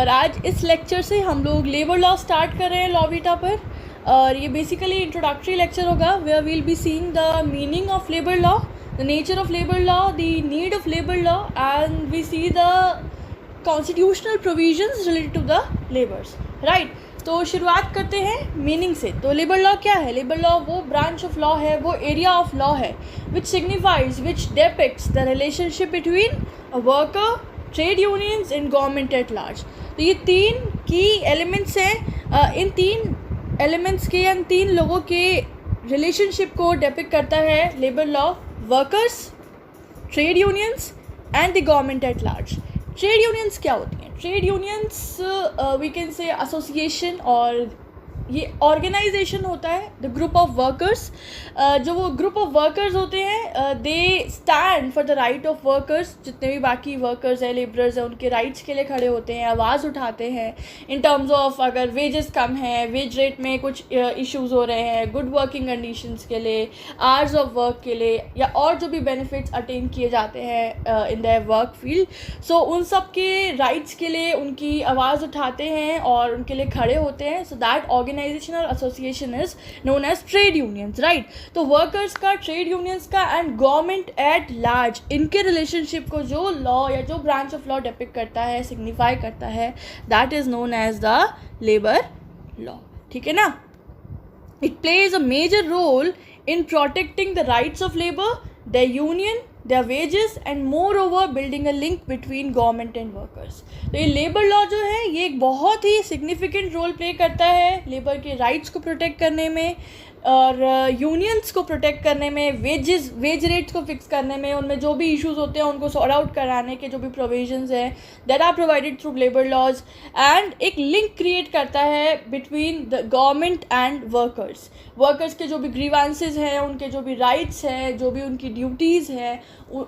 और आज इस लेक्चर से हम लोग लेबर लॉ स्टार्ट कर रहे हैं लॉ वीटा पर। और ये बेसिकली इंट्रोडक्टरी लेक्चर होगा where we'll be seeing the meaning of labour law, the nature of labour law, the need of labour law and we see the constitutional provisions related to the labours, right. तो शुरुआत करते हैं meaning से। तो labour law क्या है? Labour law वो branch of law है, वो एरिया ऑफ लॉ है which signifies, which depicts the relationship between a worker, trade unions and government at large. तो ये तीन की एलिमेंट्स हैं। इन तीन एलिमेंट्स के, इन तीन लोगों के रिलेशनशिप को डिपिक्ट करता है labour law: workers, trade unions and the government at large. Trade unions क्या होती हैं? Trade unions we can say association, और ये ऑर्गेनाइजेशन होता है द ग्रुप ऑफ वर्कर्स। जो वो ग्रुप ऑफ वर्कर्स होते हैं they stand for the right of workers. जितने भी बाकी वर्कर्स हैं, लेबरर्स हैं, उनके राइट्स के लिए खड़े होते हैं, आवाज़ उठाते हैं इन टर्म्स ऑफ अगर वेजेस कम हैं, वेज रेट में कुछ इश्यूज हो रहे हैं, गुड वर्किंग कंडीशंस के लिए, आवर्स ऑफ वर्क के लिए, या और जो भी बेनिफिट्स अटेन किए जाते हैं इन द वर्क फील्ड। सो उन सब के राइट्स के लिए उनकी आवाज़ उठाते हैं और उनके लिए खड़े होते हैं। सो दैट ऑर्गेनाइजेशन और association is known as trade unions, right. तो वर्कर्स का, ट्रेड यूनियंस का एंड गवर्नमेंट एट लार्ज, इनके रिलेशनशिप को जो लॉ या जो ब्रांच ऑफ लॉ डिपिक्ट करता है, सिग्निफाई करता है, that is known as the labour law, ठीक है ना। It plays a major role in protecting the rights of labor, their union, their wages and moreover building a link between government and workers। तो ये labour law जो है ये एक बहुत ही सिग्निफिकेंट रोल प्ले करता है लेबर के राइट्स को प्रोटेक्ट करने में, और यूनियंस को प्रोटेक्ट करने में, वेज रेट्स को फिक्स करने में, उनमें जो भी इश्यूज होते हैं उनको सॉर्ट आउट कराने के जो भी प्रोविजंस हैं that are provided through labour laws, and एक लिंक क्रिएट करता है between the government and workers. Workers के जो भी ग्रीवांसेस हैं, उनके जो भी राइट्स हैं, जो भी उनकी ड्यूटीज़ हैं,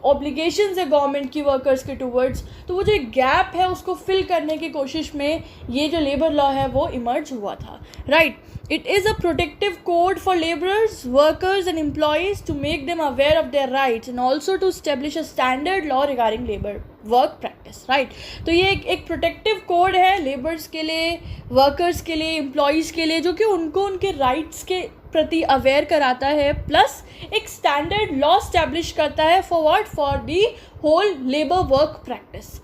ऑब्लिगेशंस है गवर्नमेंट की वर्कर्स के टूवर्ड्स, तो वो जो एक गैप है उसको फिल करने की कोशिश में ये जो लेबर लॉ है वो इमर्ज हुआ था, right. It is a protective code for laborers, workers and employees to make them aware of their rights and also to establish a standard law regarding labor work practice, right। तो ये एक protective code है labours के लिए, workers के लिए, employees के लिए, जो कि उनको उनके राइट्स के प्रति अवेयर कराता है, प्लस एक स्टैंडर्ड लॉ स्टैब्लिश करता है for what, for the whole labour work practice.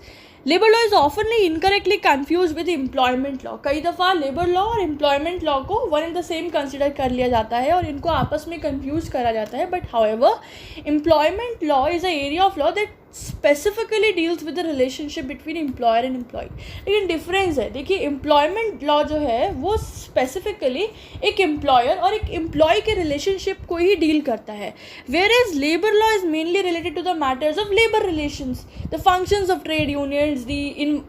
Labour law is ऑफनली incorrectly confuse with employment law. कई दफ़ा लेबर लॉ और एम्प्लॉयमेंट लॉ को one and the same consider कर लिया जाता है और इनको आपस में कन्फ्यूज करा जाता है। But however employment law is a area of law that specifically deals with the relationship between employer and employee. लेकिन डिफरेंस है, देखिए एम्प्लॉयमेंट लॉ जो है वो स्पेसिफिकली एक एम्प्लॉयर और एक एम्प्लॉय के रिलेशनशिप को ही डील करता है, whereas labour law is mainly related to the matters of labour relations, the functions of trade unions, the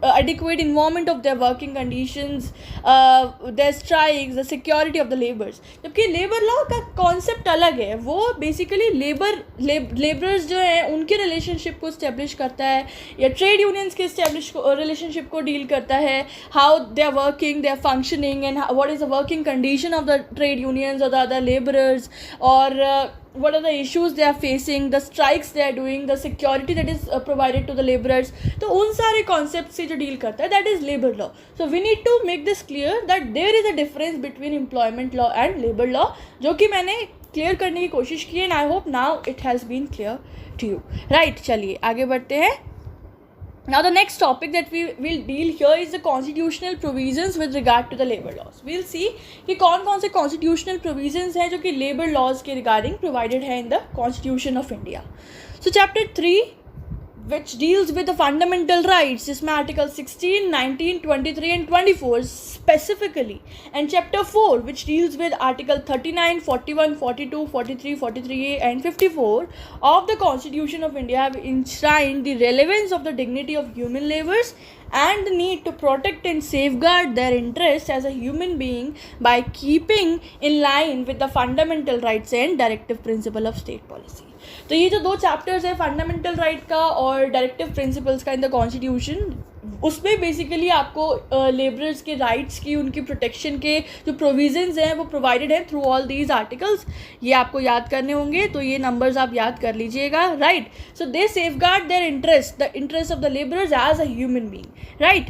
adequate involvement of their working conditions, their strikes, the security of the labours. जबकि labour law का concept अलग है, वो basically labourers जो हैं उनके relationship को establish करता है, या ट्रेड यूनियंस के रिलेशनशिप को डील करता है, how they are working, they are functioning and what is the working condition of the trade unions और द अदर लेबरर्स, और what are the issues they are facing, the strikes they are doing, the security that is provided to the laborers। तो उन सारे concept से जो deal करता है that is labour law. So we need to make this clear that there is a difference between employment law and labour law, जो कि मैंने क्लियर करने की कोशिश की and I hope now it has been clear to you, right. चलिए आगे बढ़ते हैं। Now the next topic that we will deal here is the constitutional provisions with regard to the labor laws. We'll see कि कौन-कौन से constitutional provisions हैं जो कि labor laws के regarding provided है in the Constitution of India. So chapter 3 which deals with the fundamental rights, जिसमें article 16, 19, 23 and 24 specifically, and chapter 4 which deals with article 39, 41, 42, 43, 43A and 54 of the Constitution of India have enshrined the relevance of the dignity of human laborers and the need to protect and safeguard their interests as a human being by keeping in line with the fundamental rights and directive principle of state policy। तो ये जो दो chapters है fundamental right का और directive principles का in the constitution, उसमें basically आपको लेबरर्स के राइट्स की, उनकी प्रोटेक्शन के जो प्रोविजंस हैं वो प्रोवाइडेड हैं थ्रू ऑल दीज आर्टिकल्स। ये आपको याद करने होंगे, तो ये नंबर्स आप याद कर लीजिएगा, right. So they safeguard their interest, the interest of the labourers as a human being, right.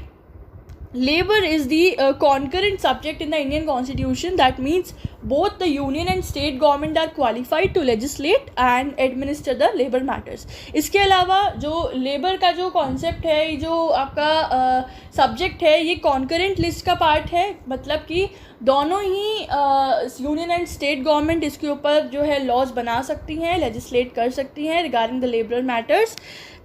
labor is the concurrent subject in the Indian Constitution. That means both the union and state government are qualified to legislate and administer the labor matters. इसके अलावा जो labor का जो concept है, ये जो आपका subject है, ये concurrent list का part है. मतलब कि दोनों ही यूनियन एंड स्टेट गवर्नमेंट इसके ऊपर जो है लॉज बना सकती हैं, लेजिस्लेट कर सकती हैं regarding the labour matters.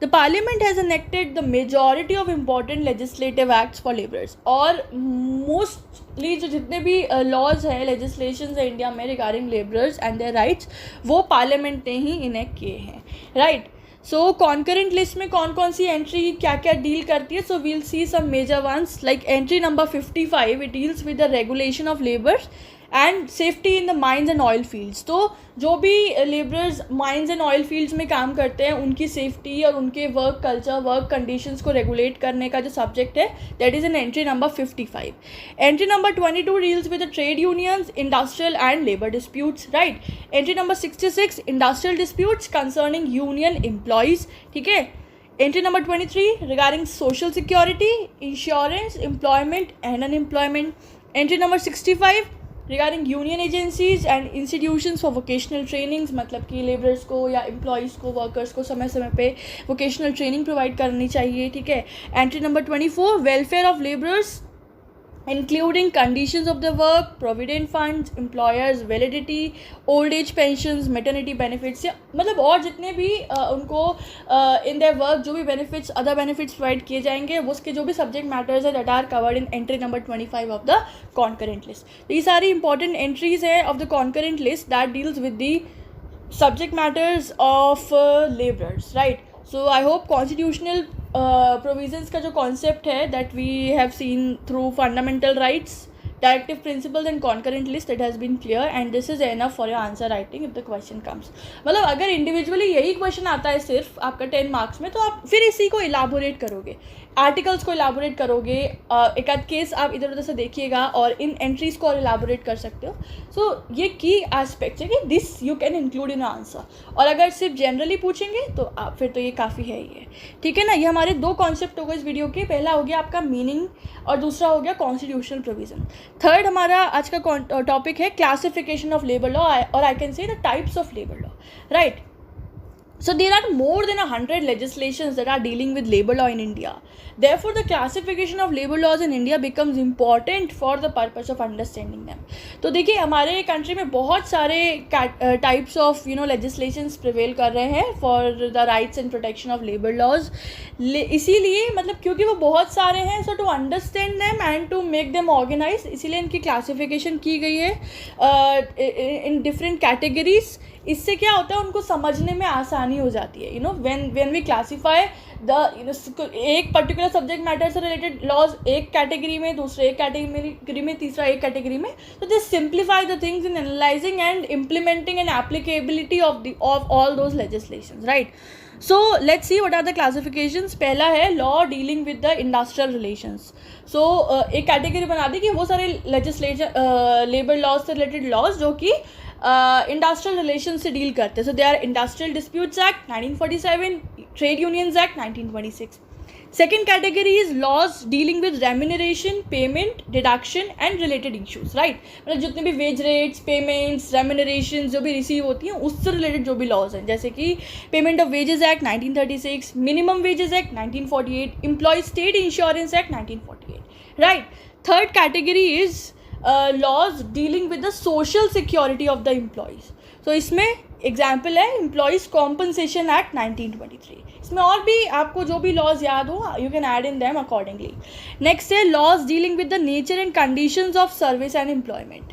The parliament has enacted the majority of important legislative acts for labourers. और मोस्टली जो जितने भी लॉज हैं, लेजिस्लेशंस हैं इंडिया में regarding labourers and their rights, वो पार्लियामेंट ने ही इनेक्ट किए हैं. राइट. सो कॉन्करेंट लिस्ट में कौन कौन सी एंट्री क्या क्या डील करती है? So we'll see some major ones. Like entry number 55, it deals with the regulation of labour and safety in the mines and oil fields. तो जो भी labourers mines and oil fields में काम करते हैं, उनकी सेफ्टी और उनके वर्क कल्चर, वर्क कंडीशंस को रेगुलेट करने का जो सब्जेक्ट है, that is in entry number 55. Entry number 22 deals with the trade unions, industrial and labour disputes. Right. Entry number 66, industrial disputes concerning union employees. ठीक है. Entry number 23, regarding social security, insurance, employment and unemployment. Entry number 65, regarding union agencies and institutions for vocational trainings. मतलब कि labourers को या employees को, workers को समय समय पे वोकेशनल ट्रेनिंग प्रोवाइड करनी चाहिए. ठीक है. Entry number 24, welfare of labourers including conditions of the work, provident funds, employers validity, old age pensions, maternity benefits, या मतलब और जितने भी उनको इन देयर वर्क जो भी बेनिफिट्स, अदर बेनिफिट्स प्रोवाइड किए जाएंगे, उसके जो भी सब्जेक्ट मैटर्स है that are covered in entry number 25 of the concurrent list. तो ये सारी इंपॉर्टेंट एंट्रीज है of the concurrent list that deals with the subject matters of labourers. Right. So I hope constitutional provisions का जो concept है that we have seen through fundamental rights, directive principles and concurrent list, it has been clear and this is enough for your answer writing if the question comes. मतलब अगर individually यही question आता है सिर्फ आपका 10 marks में, तो आप फिर इसी को इलाबोरेट करोगे, आर्टिकल्स को इलाबोरेट करोगे, एक आध केस आप इधर उधर से देखिएगा और इन एंट्रीज को और इलाबोरेट कर सकते हो. सो ये की एस्पेक्ट्स है कि this you can include in answer. और अगर सिर्फ जनरली पूछेंगे तो आप फिर तो ये काफ़ी है ही है. ठीक है ना. ये हमारे दो कॉन्सेप्ट हो गए इस वीडियो के. पहला हो गया आपका मीनिंग और दूसरा हो गया कॉन्स्टिट्यूशनल प्रोविजन. थर्ड हमारा आज का टॉपिक है क्लासिफिकेशन ऑफ लेबर लॉ, और I can say the types of labour law. Right. So there are more than 100 legislations that are dealing with labor law in India. Therefore, the classification of labor laws in India becomes important for the purpose of understanding them. तो देखिए हमारे country में बहुत सारे types of legislations prevail कर रहे हैं for the rights and protection of labour laws. इसीलिए मतलब क्योंकि वो बहुत सारे हैं, so to understand them and to make them organise, इसीलिए इनकी क्लासिफिकेशन की गई है इन डिफरेंट कैटेगरीज. इससे क्या होता है, उनको समझने में आसानी हो जाती है. व्हेन वी क्लासीफाई द एक पर्टिकुलर सब्जेक्ट मैटर से रिलेटेड लॉज एक कैटेगरी में, दूसरे एक कैटेगरी में, तीसरा एक कैटेगरी में, तो this simplify the things in analysing and implementing and applicability of all those legislations. Right. So let's see what are the classifications. पहला है law dealing with the industrial relations. So एक category बना दी कि वो सारे लेजिस्लेशन लेबर लॉज से related laws जो कि इंडस्ट्रियल रिलेशन से डील करते हैं. So they are industrial disputes act 1947, trade unions act 1926. Second category is laws dealing with remuneration, payment, deduction and related issues. Right. मतलब जितने भी वेज रेट्स, पेमेंट्स, रेम्यूनरेशन जो भी रिसीव होती हैं उससे रिलेटेड जो भी लॉज हैं, जैसे कि payment of wages act 1936, minimum wages act 1948, employee state insurance act 1948. Right. Third category is laws dealing with the social security of the employees. तो इसमें एग्जाम्पल है एम्प्लॉयज़ कॉम्पनसेशन एक्ट 1923. इसमें और भी आपको जो भी लॉज याद हो you can add in them accordingly. Next है laws dealing with the nature and conditions of service and employment.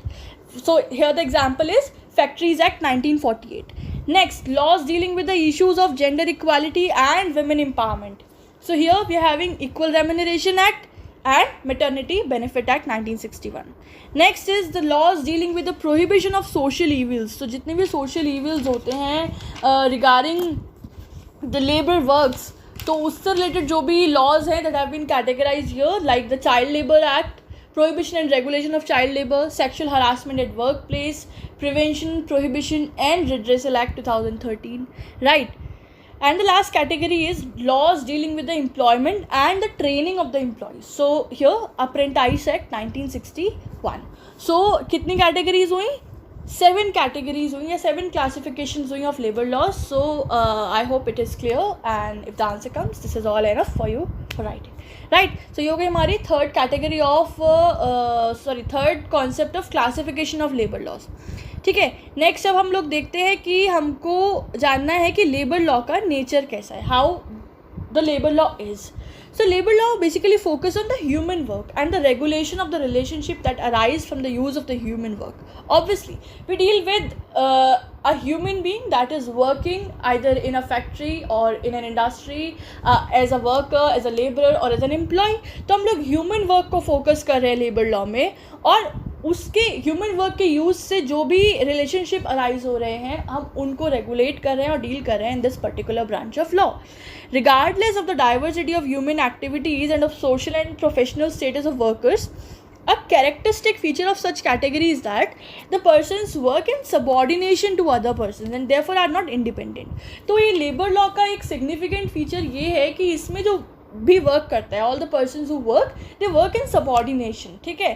So here the example is factories act 1948. Next laws dealing with the issues of gender equality and women empowerment. So here we are having equal remuneration act and Maternity Benefit Act 1961. Next is the laws dealing with the prohibition of social evils. So जितने भी social evils होते हैं regarding the labor works, तो उससे related जो भी laws हैं that have been categorized here, like the Child Labor Act, Prohibition and Regulation of Child Labor, Sexual Harassment at Workplace, Prevention, Prohibition and Redressal Act 2013. Right. And the last category is laws dealing with the employment and the training of the employees. So here Apprentice Act 1961. So कितनी categories हुई? 7 categories हुई या 7 classifications हुई of labor laws. So I hope it is clear, and if the answer comes, this is all enough for you for writing. Right, so ये हो गई हमारी third category of third concept of classification of labour laws. ठीक है, next अब हम लोग देखते हैं कि हमको जानना है कि लेबर लॉ का नेचर कैसा है, how the labour law is. So labor law basically focus on the human work and the regulation of the relationship that arise from the use of the human work. Obviously, we deal with a human being that is working either in a factory or in an industry as a worker, as a laborer or as an employee. तो हम लोग human work को focus कर रहे हैं labor law में, और उसके ह्यूमन वर्क के यूज़ से जो भी रिलेशनशिप अराइज हो रहे हैं हम उनको रेगुलेट कर रहे हैं और डील कर रहे हैं in this particular branch of law. Regardless of the diversity of human activities and of social and professional status of workers, a characteristic feature of such category is that the persons work in subordination to other persons and therefore are not independent. तो ये labour law का एक significant feature ये है कि इसमें जो भी वर्क करता है, all the persons who work, they work in subordination. ठीक है,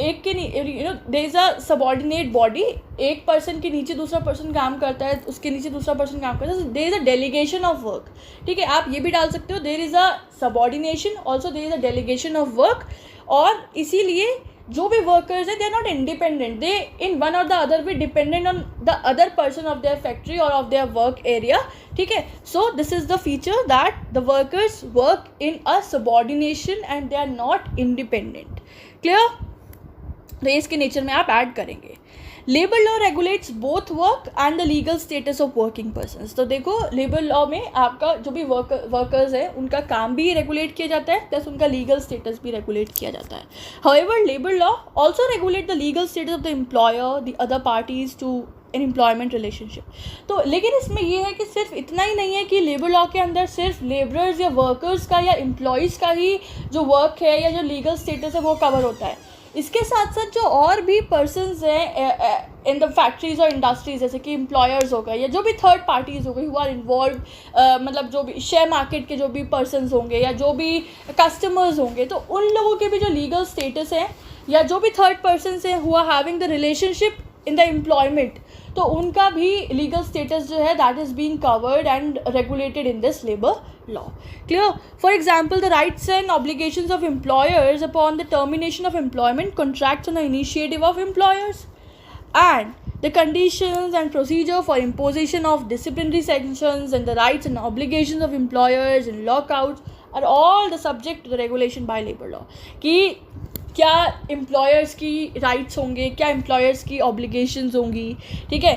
एक के there is a subordinate body, एक पर्सन के नीचे दूसरा पर्सन काम करता है, उसके नीचे दूसरा पर्सन काम करता है, there is a delegation of work. ठीक है, आप ये भी डाल सकते हो, there is a subordination, also there is a delegation of work. और इसीलिए जो भी वर्कर्स हैं they are not independent, they in one or the other way dependent on the other person of their factory or of their work area. ठीक है, so this is the feature that the workers work in a subordination and they are not independent. Clear? तो इसके nature में आप add करेंगे. Labour law regulates both work and the legal status of working persons. तो देखो, labour law में आपका जो भी वर्कर्स हैं उनका काम भी रेगुलेट किया जाता है, प्लस उनका लीगल स्टेटस भी रेगुलेट किया जाता है. However labour law also regulate the legal status of the employer, the other parties to in employment relationship. तो लेकिन इसमें ये है कि सिर्फ इतना ही नहीं है कि लेबर लॉ के अंदर सिर्फ लेबरर्स या वर्कर्स का या एम्प्लॉयज़ का ही जो वर्क है या जो लीगल स्टेटस है वो कवर होता है. इसके साथ साथ जो और भी पर्सन्स हैं इन द फैक्ट्रीज और इंडस्ट्रीज, जैसे कि एम्प्लॉयर्स हो गए या जो भी थर्ड पार्टीज़ हो गई हु आर इन्वॉल्व, मतलब जो भी शेयर मार्केट के जो भी पर्सन्स होंगे या जो भी कस्टमर्स होंगे, तो उन लोगों के भी जो लीगल स्टेटस है या जो भी थर्ड पर्सन्स हैं who are having the relationship in the employment, तो उनका भी लीगल स्टेटस जो है that is being covered and regulated in this labour law. Clear? For example, the rights and obligations of employers upon the termination of employment contracts on the initiative of employers, and the conditions and procedure for imposition of disciplinary sanctions and the rights and obligations of employers and lockouts are all the subject to the regulation by labor law. कि क्या employers की rights होंगे, क्या employers की obligations होंगी, ठीक है,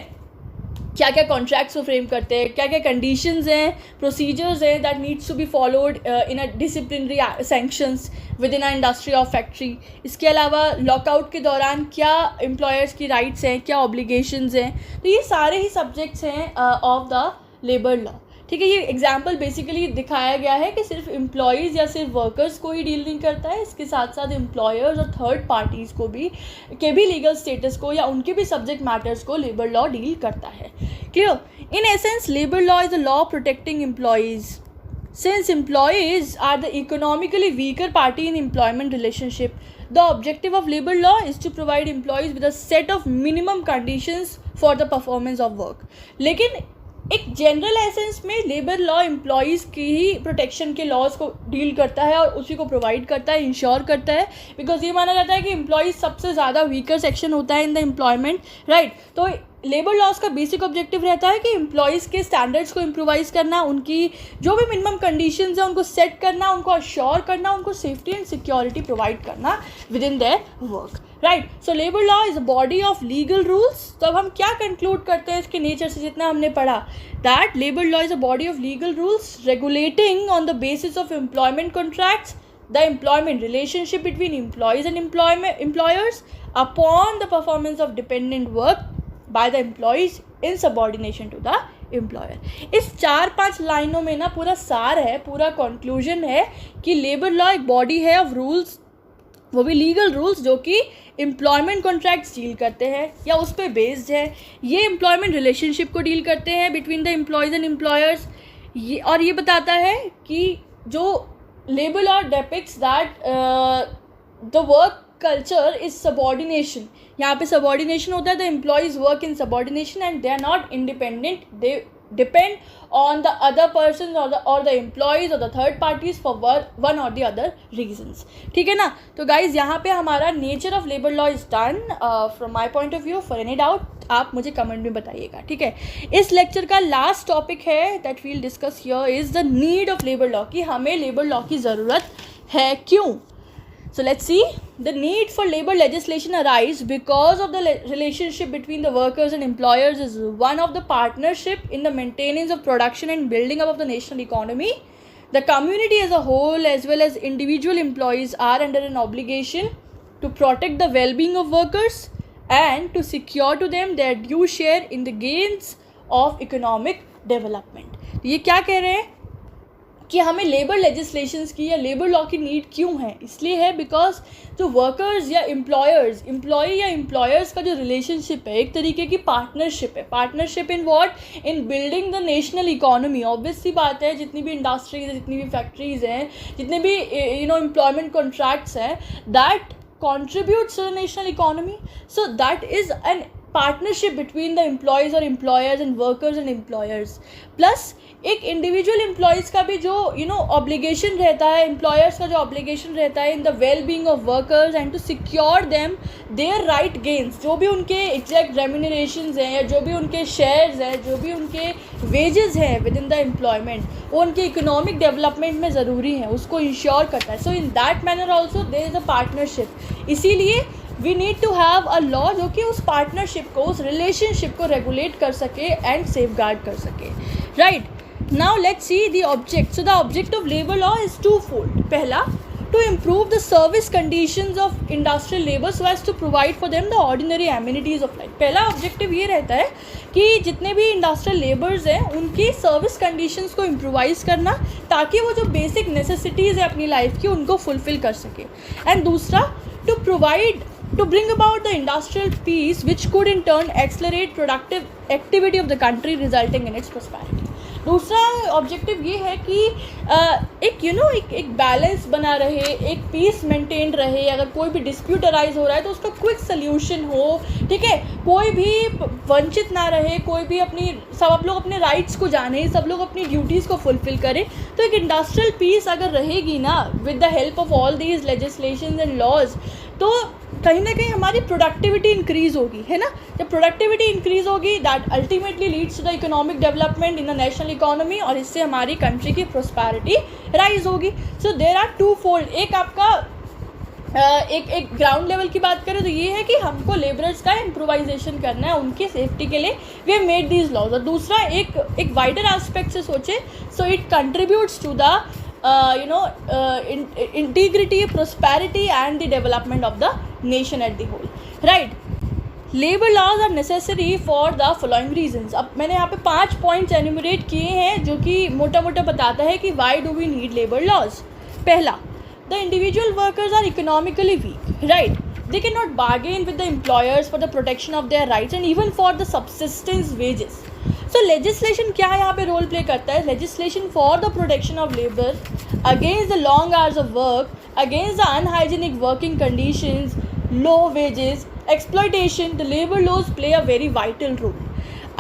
क्या क्या कॉन्ट्रैक्ट्स को फ्रेम करते हैं, क्या क्या कंडीशंस हैं, प्रोसीजर्स हैं that needs to be followed in a disciplinary sanctions within a industry और फैक्ट्री. इसके अलावा लॉकआउट के दौरान क्या एम्प्लॉयर्स की राइट्स हैं, क्या ऑब्लिगेशंस हैं. तो ये सारे ही सब्जेक्ट्स हैं ऑफ द लेबर लॉ. ठीक है, ये एग्जाम्पल बेसिकली दिखाया गया है कि सिर्फ एम्प्लॉयज़ या सिर्फ वर्कर्स को ही डील नहीं करता है, इसके साथ साथ एम्प्लॉयर्स और थर्ड पार्टीज़ को भी के भी लीगल स्टेटस को या उनके भी सब्जेक्ट मैटर्स को लेबर लॉ डील करता है. Clear? In essence labour law is a law protecting employees. Since employees are the economically weaker party in employment relationship, the objective of labor law is to provide employees with a set of minimum conditions for the performance of work. लेकिन एक general essence में labour law employees की ही protection के laws को deal करता है और उसी को प्रोवाइड करता है, इंश्योर करता है, बिकॉज ये माना जाता है कि एम्प्लॉयज़ सबसे ज़्यादा वीकर सेक्शन होता है इन द एम्प्लॉयमेंट. राइट? तो लेबर लॉज का बेसिक ऑब्जेक्टिव रहता है कि एम्प्लॉयज़ के स्टैंडर्ड्स को इम्प्रोवाइज़ करना, उनकी जो भी मिनिमम कंडीशंस हैं उनको सेट करना, उनको अश्योर करना, उनको सेफ्टी एंड सिक्योरिटी प्रोवाइड करना with in their work. Right? So labour law is a body of legal rules. तो अब हम क्या कंक्लूड करते हैं इसके नेचर से जितना हमने पढ़ा, that labour law is a body of legal rules regulating on the basis of employment contracts the employment relationship between employees and employers upon the performance of dependent work by the employees in subordination to the employer. इस 4-5 लाइनों में ना पूरा सार है, पूरा conclusion है कि लेबर लॉ एक बॉडी है ऑफ रूल्स, वो भी लीगल रूल्स जो कि एम्प्लॉयमेंट कॉन्ट्रैक्ट्स डील करते हैं या उस पर बेस्ड है। ये एम्प्लॉयमेंट रिलेशनशिप को डील करते हैं between the employees and employers. और ये बताता है कि जो labour law depicts that the work culture is subordination. यहाँ पे सबॉर्डिनेशन होता है, the employees work in subordination and they are not independent, they depend on the other persons or the employees or the third parties for one or the other reasons। ठीक है ना। तो guys यहाँ पे हमारा nature of labor law is done from my point of view। for any doubt आप मुझे comment में बताइएगा, ठीक है। इस लेक्चर का लास्ट टॉपिक है that we'll discuss here is the need of labor law, कि हमें labor law की ज़रूरत है क्यों। So let's see, the need for labor legislation arise because of the relationship between the workers and employers is one of the partnership in the maintenance of production and building up of the national economy. The community as a whole as well as individual employees are under an obligation to protect the well-being of workers and to secure to them their due share in the gains of economic development। ये क्या कह रहे हैं कि हमें labour legislations की या labour law की नीड क्यों है। इसलिए है बिकॉज जो वर्कर्स या एम्प्लॉय या एम्प्लॉयर्स का जो रिलेशनशिप है एक तरीके की पार्टनरशिप है। Partnership in what, in building the national economy. Obvious सी बात है, जितनी भी इंडस्ट्रीज है, जितनी भी फैक्ट्रीज हैं, जितने भी एम्प्लॉयमेंट कॉन्ट्रैक्ट्स हैं, that contributes to the national economy. So that is an partnership between the employees or employers and workers and employers. Plus एक इंडिविजुअल एम्प्लॉयज़ का भी जो ऑब्लिगेशन रहता है, एम्प्लॉयर्स का जो ऑब्लिगेशन रहता है in the well being of workers and to secure them their right gains. जो भी उनके एग्जैक्ट रेम्यूनरेशंस हैं या जो भी उनके शेयर्स हैं, जो भी उनके वेजेस हैं विद इन द एम्प्लॉयमेंट, वो उनके इकोनॉमिक डेवलपमेंट में ज़रूरी है, उसको इंश्योर करता है। So in that manner also there is a partnership. इसीलिए we need to have a law जो कि उस पार्टनरशिप को, उस रिलेशनशिप को रेगुलेट कर सके एंड सेफ गार्ड कर सके, right. Now let's see the object. So the object of labor law is twofold. पहला, to improve the service conditions of industrial labor so as to provide for them the ordinary amenities of life। पहला objective ये रहता है कि जितने भी industrial labours हैं उनकी सर्विस कंडीशंस को इम्प्रोवाइज़ करना ताकि वो जो बेसिक नेसेसिटीज़ है अपनी लाइफ की उनको फुलफ़िल कर सके। एंड दूसरा, to bring about the industrial peace which could in turn accelerate productive activity of the country resulting in its prosperity। दूसरा ऑब्जेक्टिव ये है कि एक बैलेंस बना रहे, एक पीस मेंटेन रहे। अगर कोई भी डिस्प्यूट अराइज हो रहा है तो उसका क्विक सल्यूशन हो, ठीक है, कोई भी वंचित ना रहे, कोई भी सब लोग अपने राइट्स को जाने, सब लोग अपनी ड्यूटीज़ को फुलफ़िल करें। तो एक इंडस्ट्रियल पीस अगर रहेगी ना with the help of all these legislations and laws, तो कहीं ना कहीं हमारी प्रोडक्टिविटी इंक्रीज़ होगी, है ना। जब प्रोडक्टिविटी इंक्रीज़ होगी that ultimately leads to the economic development in the national economy और इससे हमारी कंट्री की प्रोस्पैरिटी राइज होगी। So there are two fold. एक आपका एक ग्राउंड लेवल की बात करें तो ये है कि हमको लेबरर्स का इम्प्रोवाइजेशन करना है उनकी सेफ्टी के लिए, we have made these laws. और दूसरा एक वाइडर एस्पेक्ट से सोचे, so it contributes to the integrity, prosperity and the development of the nation at the whole, right। Labour laws are necessary for the following reasons. अब मैंने यहाँ पे 5 points enumerate किए हैं जो कि मोटा मोटा बताता है कि why do we need labour laws. पहला, the individual workers are economically weak, right, they cannot bargain with the employers for the protection of their rights and even for the subsistence wages। So legislation क्या यहाँ पे role play करता है? legislation for the protection of labor against the long hours of work, against the unhygienic working conditions, low wages, exploitation, the labor laws play a very vital role।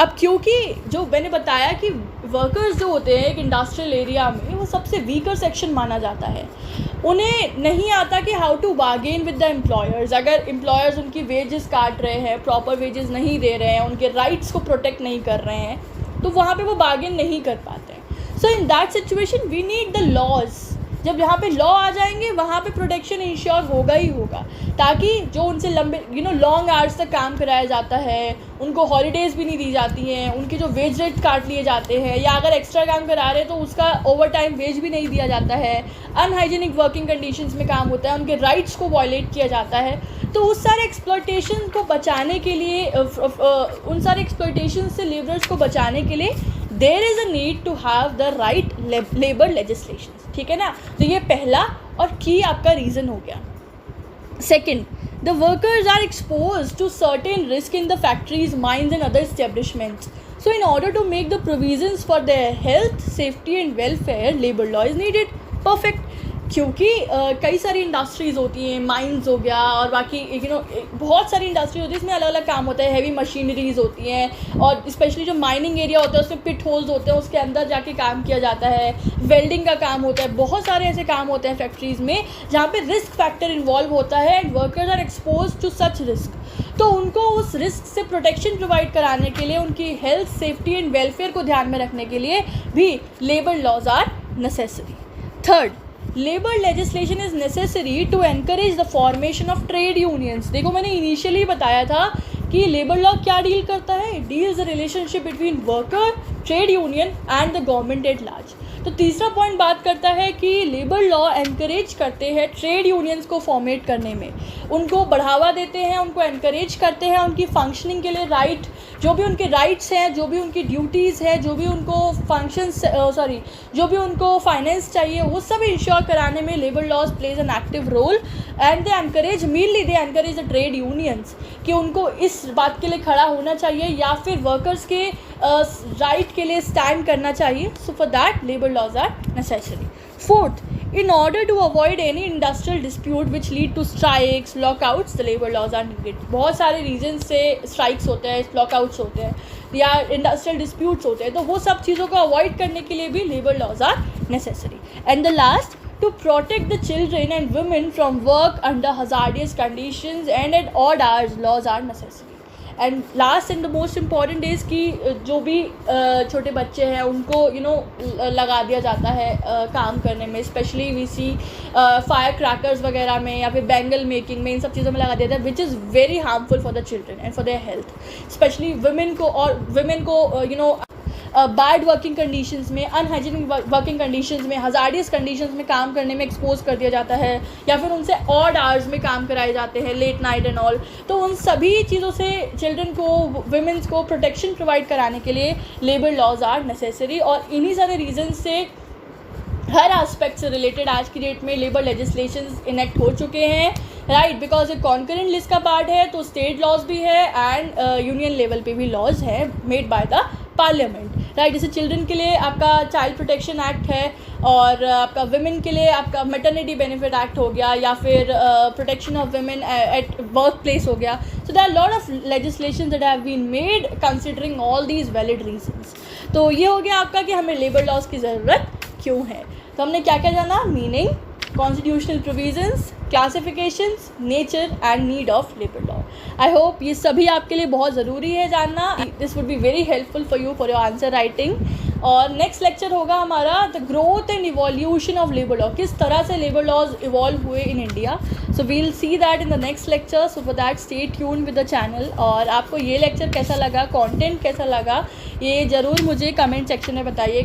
अब क्योंकि जो मैंने बताया कि वर्कर्स जो होते हैं एक इंडस्ट्रियल एरिया में वो सबसे वीकर सेक्शन माना जाता है, उन्हें नहीं आता कि how to bargain with the employers. अगर एम्प्लॉयर्स उनकी वेजेस काट रहे हैं, प्रॉपर वेजेस नहीं दे रहे हैं, उनके राइट्स को प्रोटेक्ट नहीं कर रहे हैं, तो वहाँ पे वो बार्गेन नहीं कर पाते हैं। So in that situation we need the laws. जब यहाँ पे लॉ आ जाएंगे वहाँ पे प्रोटेक्शन इंश्योर होगा ही होगा, ताकि जो उनसे लंबे लॉन्ग आवर्स तक काम कराया जाता है, उनको हॉलीडेज़ भी नहीं दी जाती हैं, उनके जो वेज रेट काट लिए जाते हैं, या अगर एक्स्ट्रा काम करा रहे हैं तो उसका ओवर टाइम वेज भी नहीं दिया जाता है, अनहाइजीनिक वर्किंग कंडीशंस में काम होता है, उनके राइट्स को वायलेट किया जाता है। तो उस सारे एक्सप्लॉयटेशन को बचाने के लिए, उन सारे एक्सप्लॉयटेशन से लेबरर्स को बचाने के लिए there is a need to have the right labour legislation, ठीक है ना। तो ये पहला और की आपका रीज़न हो गया। Second, the workers are exposed to certain risk in the factories, mines and other establishments. So in order to make the provisions for their health, safety and welfare, labor law is needed. Perfect. क्योंकि कई सारी industries होती हैं, mines हो गया और बाकी बहुत सारी इंडस्ट्री होती है, इसमें अलग अलग काम होता है, हैवी मशीनरीज होती हैं और स्पेशली जो माइनिंग एरिया होता है उसमें पिट होल्स होते हैं, उसके अंदर जाके काम किया जाता है, वेल्डिंग का काम होता है, बहुत सारे ऐसे काम होते हैं फैक्ट्रीज़ में जहाँ पे रिस्क फैक्टर इन्वॉल्व होता है and workers are expose to such risk. तो उनको उस रिस्क से प्रोटेक्शन प्रोवाइड कराने के लिए, उनकी हेल्थ, सेफ्टी एंड वेलफेयर को ध्यान में रखने के लिए भी labour laws are necessary. Third, labour legislation is necessary to encourage the formation of trade unions. देखो मैंने इनिशियली बताया था कि लेबर लॉ क्या डील करता है. It deals the relationship between worker, trade union and the government at large. तो तीसरा पॉइंट बात करता है कि लेबर लॉ एनकरेज करते हैं ट्रेड यूनियंस को फॉर्मेट करने में, उनको बढ़ावा देते हैं, उनको एनकरेज करते हैं उनकी फंक्शनिंग के लिए. राइट, जो भी उनके राइट्स हैं, जो भी उनकी ड्यूटीज़ हैं, जो भी उनको जो भी उनको फाइनेंस चाहिए, वो सब इंश्योर कराने में labour laws plays an active role. And they encourage the trade unions कि उनको इस बात के लिए खड़ा होना चाहिए या फिर वर्कर्स के राइट के लिए स्टैंड करना चाहिए. So for that labour laws are necessary. Fourth, in order to avoid any industrial dispute which lead to strikes, lockouts, the labor laws are needed. बहुत सारे रीजन से स्ट्राइक्स होते हैं, लॉकआउट्स होते हैं या इंडस्ट्रियल डिस्प्यूट्स होते हैं, तो वो सब चीज़ों को अवॉइड करने के लिए भी labour laws are necessary. And the last, to protect the children and women from work under hazardous conditions and at odd hours, laws are necessary. And last and the most important is कि जो भी छोटे बच्चे हैं उनको लगा दिया जाता है काम करने में, specially we see fire crackers वगैरह में या फिर बैंगल मेकिंग में, इन सब चीज़ों में लगा दिया जाता है, which is very harmful for the children and for their health. Specially women को बैड वर्किंग कंडीशंस में, अनहाइजीनिक वर्किंग कंडीशंस में, हज़ार्डियस कंडीशंस में काम करने में एक्सपोज कर दिया जाता है या फिर उनसे ऑड आवर्स में काम कराए जाते हैं, लेट नाइट एंड ऑल. तो उन सभी चीज़ों से चिल्ड्रन को, वुमेन्स को प्रोटेक्शन प्रोवाइड कराने के लिए लेबर लॉज आर नेसेसरी. और इन्हीं सारे रीजन से हर एस्पेक्ट से रिलेटेड आज की डेट में लेबर लेजिस्लेशन इनेक्ट हो चुके हैं. राइट, बिकॉज एक कॉन्करेंट लिस्ट का पार्ट है तो स्टेट लॉज भी है एंड यूनियन लेवल पे भी लॉज है made by the parliament. Right, जैसे चिल्ड्रन के लिए आपका चाइल्ड प्रोटेक्शन एक्ट है और आपका वुमेन के लिए आपका मैटरनिटी बेनिफिट एक्ट हो गया या फिर protection of women at work place हो गया. So there are lot of legislation that have been made considering all these valid reasons. तो ये हो गया आपका कि हमें लेबर लॉज की ज़रूरत क्यों है. तो हमने क्या क्या जाना, meaning, constitutional provisions, classifications, nature and need of labour law. I hope ये सभी आपके लिए बहुत ज़रूरी है जानना. This would be very helpful for you for your answer writing. और नेक्स्ट लेक्चर होगा हमारा the growth and evolution of labour law, किस तरह से लेबर लॉज इवॉल्व हुए in India. So we'll see that in the next lecture. So for that stay tune with the channel. और आपको ये लेक्चर कैसा लगा, कंटेंट कैसा लगा, ये ज़रूर मुझे कमेंट सेक्शन में बताइएगा.